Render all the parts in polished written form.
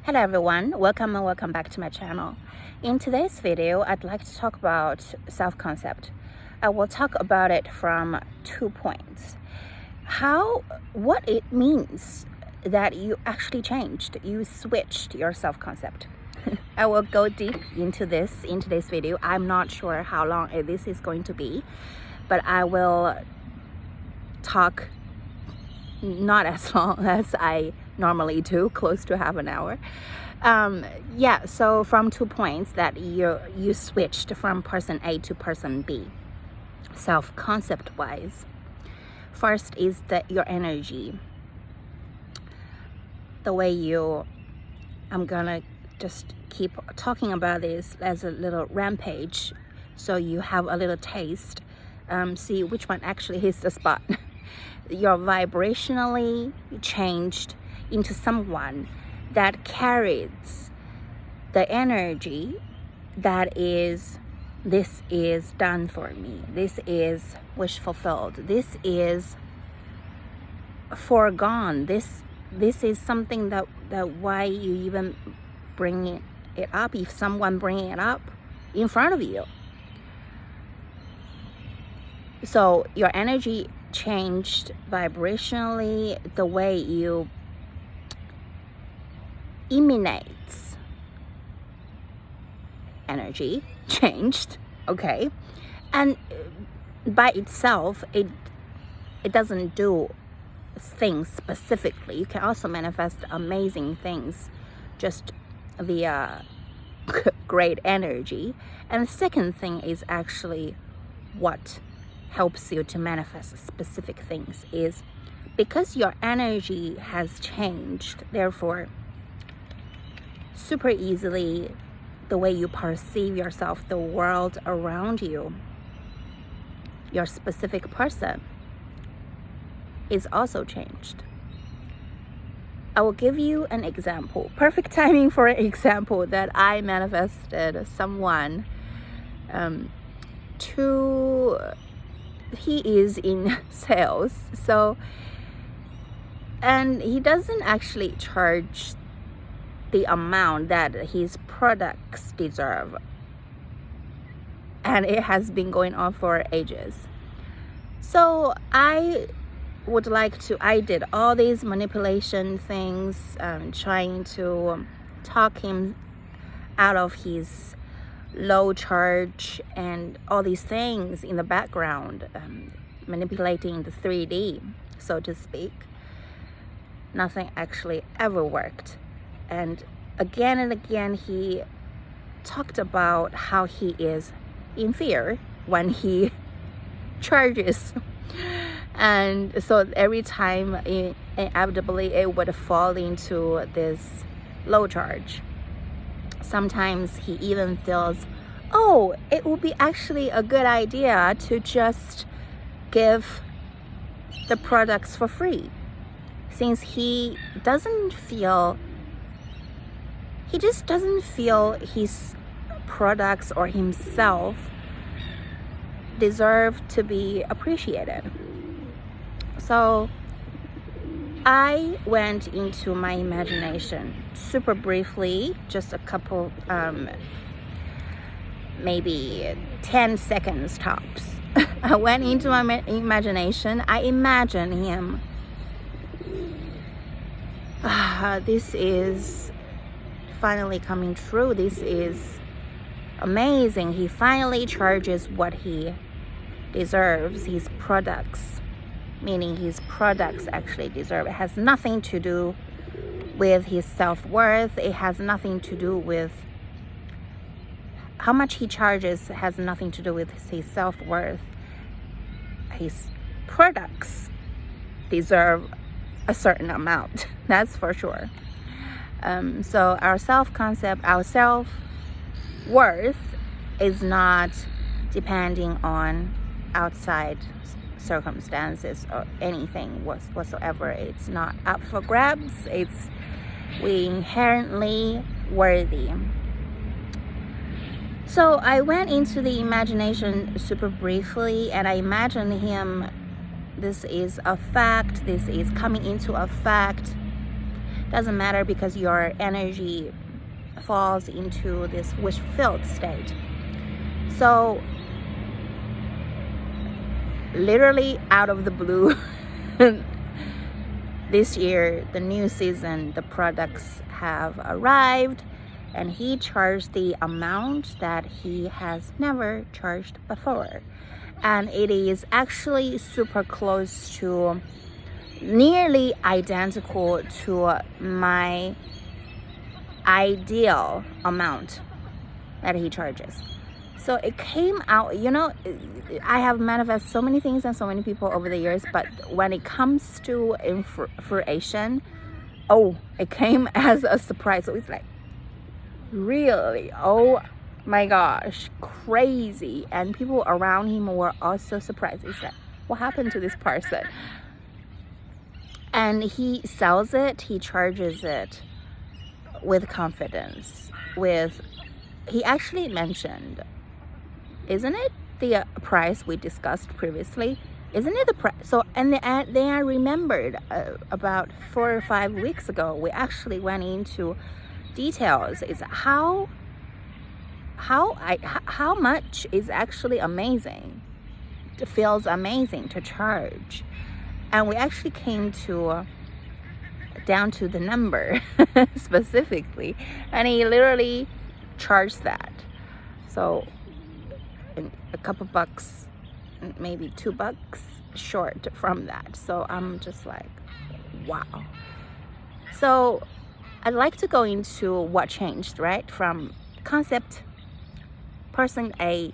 Hello everyone, welcome and welcome back to my channel. In today's video, I'd like to talk about self-concept. I will talk about it from 2 points. What it means that you actually changed, you switched your self-concept. I will go deep into this in today's video. I'm not sure how long this is going to be, but I will talk not as long as I normally do, close to half an hour. So from 2 points that you switched from person A to person B, self-concept wise. First is that your energy, the way I'm gonna just keep talking about this as a little rampage, so you have a little taste, see which one actually hits the spot. You're vibrationally changed into someone that carries the energy that is, this is done for me, this is wish fulfilled, this is foregone, this is something that why you even bring it up, if someone bringing it up in front of you. So your energy changed vibrationally, the way you emanates energy changed, okay? And by itself, it doesn't do things specifically. You can also manifest amazing things just via great energy. And the second thing is actually what helps you to manifest specific things is because your energy has changed, therefore super easily the way you perceive yourself, the world around you, your specific person is also changed. I will give you an example, perfect timing for an example that I manifested someone he is in sales, and he doesn't actually charge the amount that his products deserve, and it has been going on for ages. So I did all these manipulation things, trying to talk him out of his low charge and all these things in the background, manipulating the 3D, so to speak. Nothing actually ever worked. And again he talked about how he is in fear when he charges, and so every time inevitably it would fall into this low charge. Sometimes he even feels, oh, it would be actually a good idea to just give the products for free, since he just doesn't feel his products or himself deserve to be appreciated. So I went into my imagination super briefly, just a couple, maybe 10 seconds tops. I went into my imagination. I imagined him. This is finally coming true. This is amazing. He finally charges what he deserves. His products, meaning his products actually deserve. It has nothing to do with his self-worth. It has nothing to do with how much he charges. It has nothing to do with his self-worth. His products deserve a certain amount, that's for sure. So our self-concept, our self-worth is not depending on outside circumstances or anything whatsoever. It's not up for grabs. We inherently worthy. So I went into the imagination super briefly, and I imagined him, this is a fact, this is coming into a fact, doesn't matter because your energy falls into this wish-filled state. So literally out of the blue, this year, the new season, the products have arrived, and he charged the amount that he has never charged before. And it is actually super close to, nearly identical to my ideal amount that he charges. So it came out, I have manifested so many things and so many people over the years, but when it comes to fruition, it came as a surprise. So it's like, really? Oh my gosh, crazy. And people around him were also surprised. It's like, what happened to this person? And he sells it, he charges it with confidence. He actually mentioned, isn't it the price we discussed previously? Isn't it the price? So, and then I remembered about 4 or 5 weeks ago, we actually went into details. Is how much is actually amazing. It feels amazing to charge. And we actually came down to the number specifically, and he literally charged that. So a couple bucks, maybe $2 short from that. So I'm just like, wow. So I'd like to go into what changed, right? From concept person A,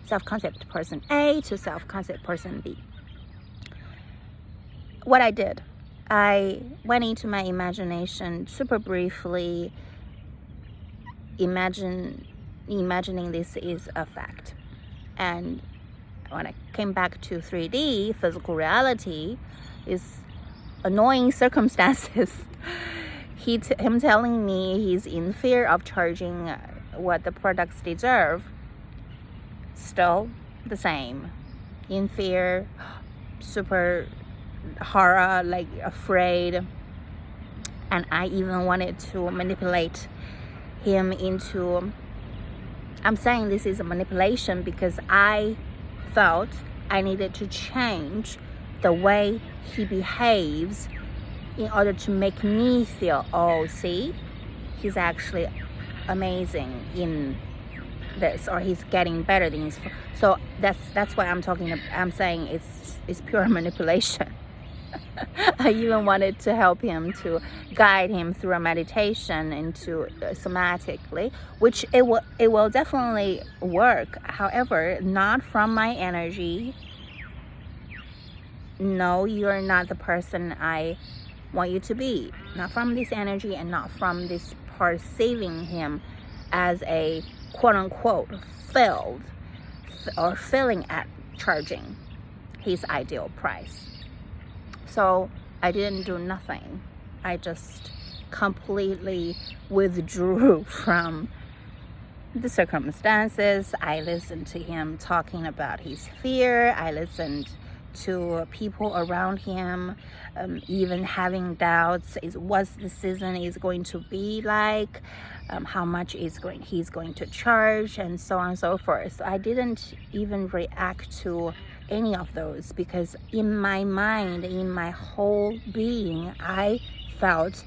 self-concept person A, to self-concept person B. What I did, I went into my imagination super briefly, imagining this is a fact. And when I came back to 3D, physical reality, is annoying circumstances. Him telling me he's in fear of charging what the products deserve, still the same. In fear, super horror, like afraid. And I even wanted to manipulate him into, I'm saying this is a manipulation because I felt I needed to change the way he behaves in order to make me feel, see, he's actually amazing in this, or he's getting better than this. So that's why I'm saying it's pure manipulation. I even wanted to help him, to guide him through a meditation into somatically, which it will definitely work. However, not from my energy. No, you're not the person I want you to be. Not from this energy, and not from this perceiving him as a quote-unquote failed or failing at charging his ideal price. So I didn't do nothing. I just completely withdrew from the circumstances. I listened to him talking about his fear. I listened to people around him, even having doubts. What's the season is going to be like? How much he's going to charge, and so on and so forth. So I didn't even react to any of those, because in my mind, in my whole being, I felt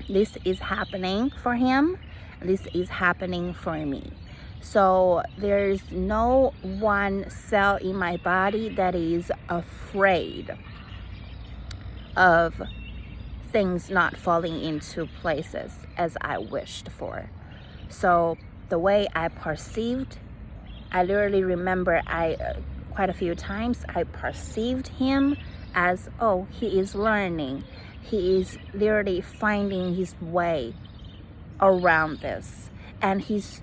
this is happening for him, this is happening for me. So there's no one cell in my body that is afraid of things not falling into places as I wished for. So the way I perceived, I literally remember quite a few times I perceived him as, he is learning. He is literally finding his way around this. And he's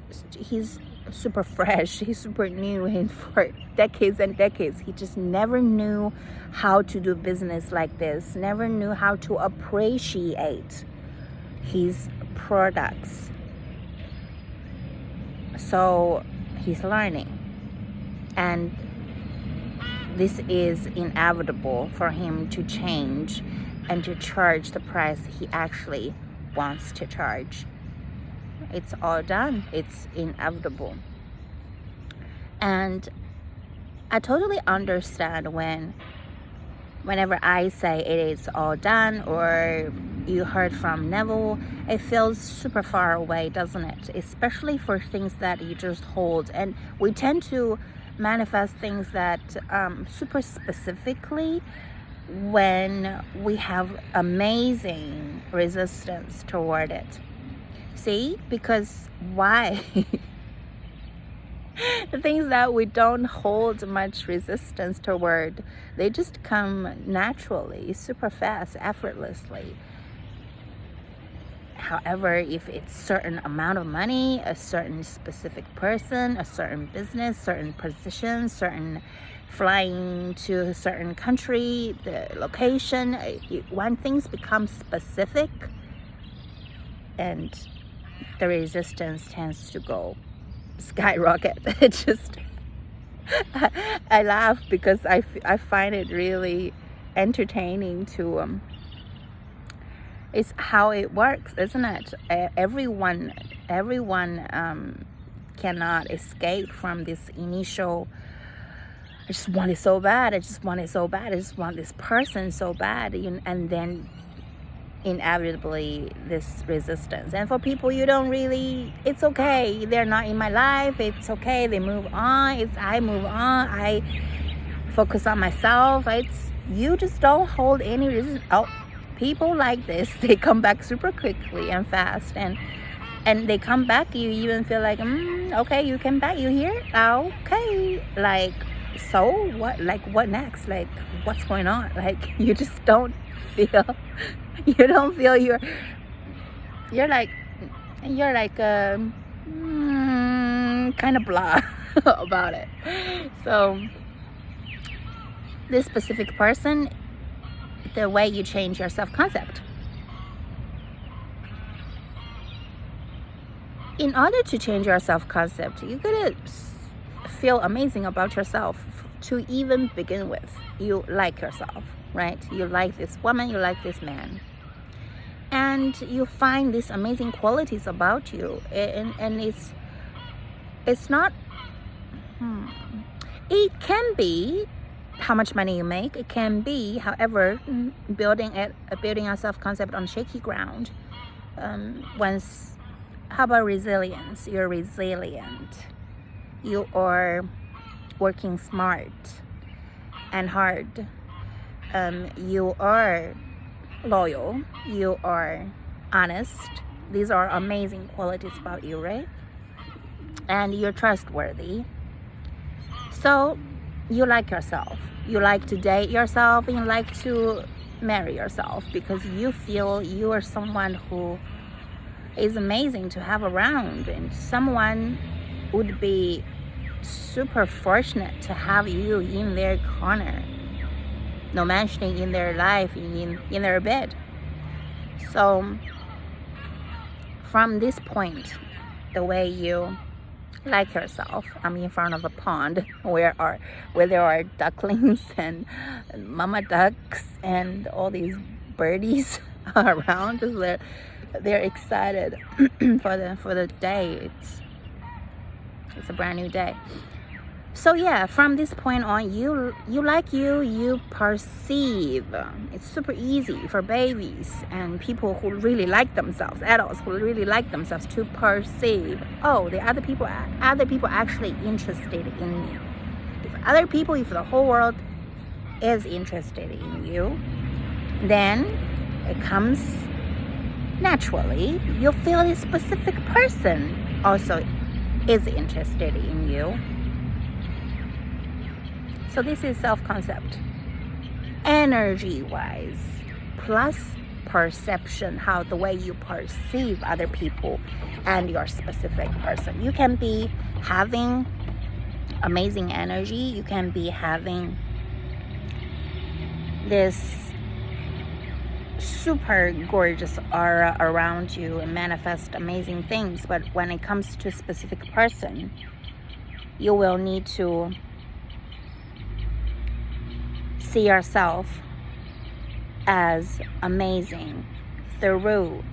super fresh, he's super new, and for decades and decades he just never knew how to do business like this, never knew how to appreciate his products. So he's learning, and this is inevitable for him to change and to charge the price he actually wants to charge. It's all done. It's inevitable. And I totally understand whenever I say it is all done, or you heard from Neville, it feels super far away, doesn't it? Especially for things that you just hold. And we tend to manifest things that super specifically when we have amazing resistance toward it. See? Because why? The things that we don't hold much resistance toward, they just come naturally, super fast, effortlessly. However, if it's certain amount of money, a certain specific person, a certain business, certain position, certain flying to a certain country, the location, when things become specific, and the resistance tends to go skyrocket. It just I laugh because I find it really entertaining to it's how it works, isn't it? Everyone cannot escape from this initial, I just want it so bad, I just want it so bad, I just want this person so bad, and then inevitably this resistance. And for people you don't really, it's okay, they're not in my life, it's okay, they move on, I move on, I focus on myself. It's, you just don't hold any resistance. Oh, people like this, they come back super quickly and fast, and they come back, you even feel like, okay, you came back, you here, okay, like, so what, like, what next, like, what's going on? Like, you just don't feel you're like kind of blah about it. So this specific person, the way you change your self-concept. In order to change your self-concept, you gotta feel amazing about yourself to even begin with. You like yourself, right? You like this woman, you like this man, and you find these amazing qualities about you, and it's not it can be how much money you make, it can be, however, building your self-concept on shaky ground. How about resilience? You're resilient, you are working smart and hard, you are loyal, you are honest. These are amazing qualities about you, right? And you're trustworthy. So you like yourself, you like to date yourself, and you like to marry yourself because you feel you are someone who is amazing to have around, and someone would be super fortunate to have you in their corner, no mentioning in their life, in their bed. So from this point, the way you like yourself, I'm in front of a pond where there are ducklings and mama ducks and all these birdies around. They're excited for the day. It's a brand new day. So yeah, from this point on, you perceive. It's super easy for babies and people who really like themselves, adults who really like themselves, to perceive, oh, the other people actually interested in me. If the whole world is interested in you, then it comes naturally. You'll feel this specific person also is interested in you. So this is self-concept, energy-wise, plus perception, how the way you perceive other people and your specific person. You can be having amazing energy, you can be having this super gorgeous aura around you and manifest amazing things, but when it comes to a specific person, you will need to see yourself as amazing through